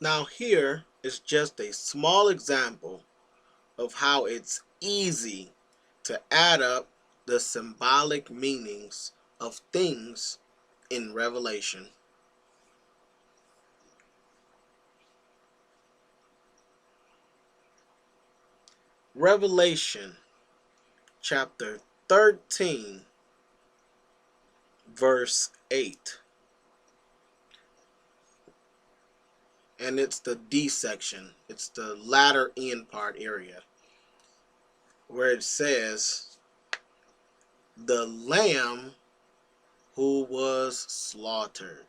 Now here is just a small example of how it's easy to add up the symbolic meanings of things in Revelation. Revelation chapter 13 verse 8. And it's the D section. It's the latter end part area where it says, the Lamb who was slaughtered.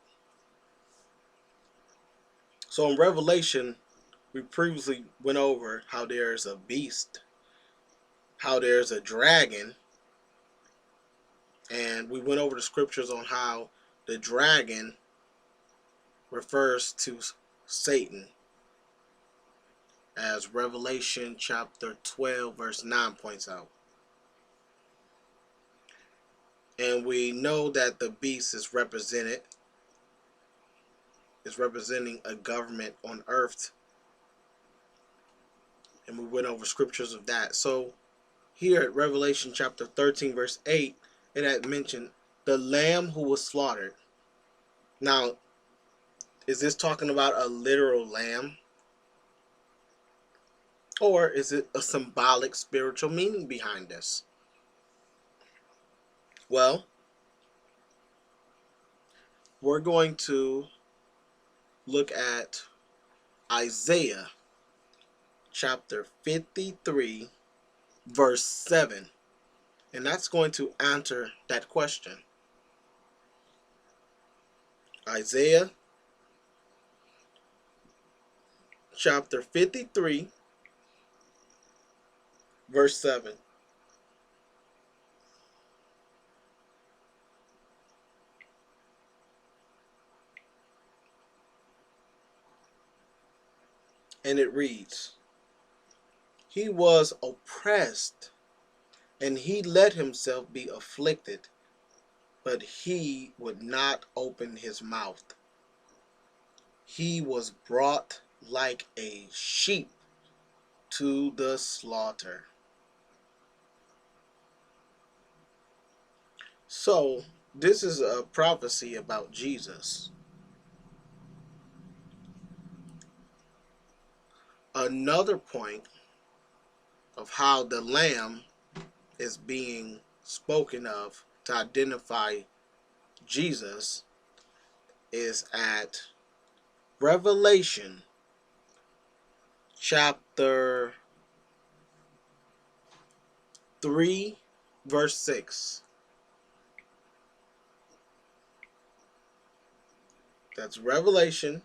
So in Revelation, we previously went over how there's a beast, how there's a dragon, and we went over the scriptures on how the dragon refers to Satan, as Revelation chapter 12 verse 9 points out. And we know that the beast is representing a government on earth, and we went over scriptures of that. So here at Revelation chapter 13 verse 8, it had mentioned the Lamb who was slaughtered. Now, is this talking about a literal lamb? Or is it a symbolic spiritual meaning behind this? Well, we're going to look at Isaiah chapter 53 verse 7. And that's going to answer that question. Isaiah chapter 53 verse 7. And it reads, he was oppressed, and he let himself be afflicted, but he would not open his mouth. He was brought like a sheep to the slaughter. So, this is a prophecy about Jesus. Another point of how the Lamb is being spoken of to identify Jesus is at Revelation chapter 3 verse 6. That's Revelation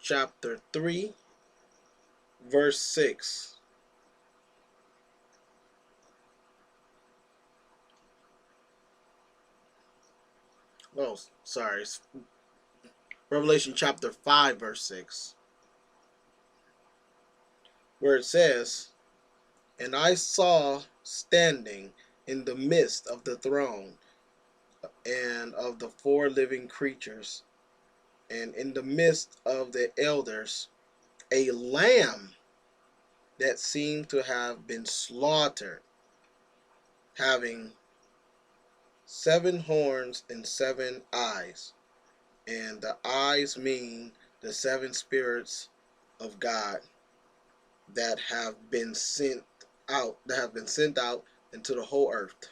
chapter 3 verse 6. Oh, sorry. It's Revelation chapter 5 verse 6. Where it says, and I saw standing in the midst of the throne and of the four living creatures, and in the midst of the elders, a lamb that seemed to have been slaughtered, having 7 horns and 7 eyes. And the eyes mean the 7 spirits of God that have been sent out into the whole earth.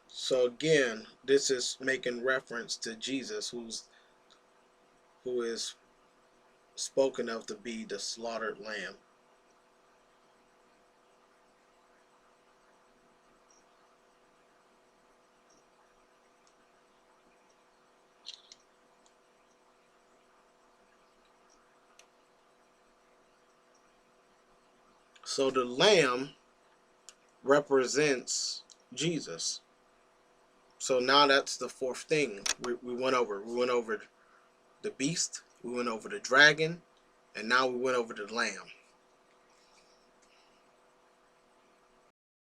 So again, this is making reference to Jesus, who is spoken of to be the slaughtered lamb. So the lamb represents Jesus. So now that's the fourth thing we went over. We went over the beast, we went over the dragon, and now we went over the lamb.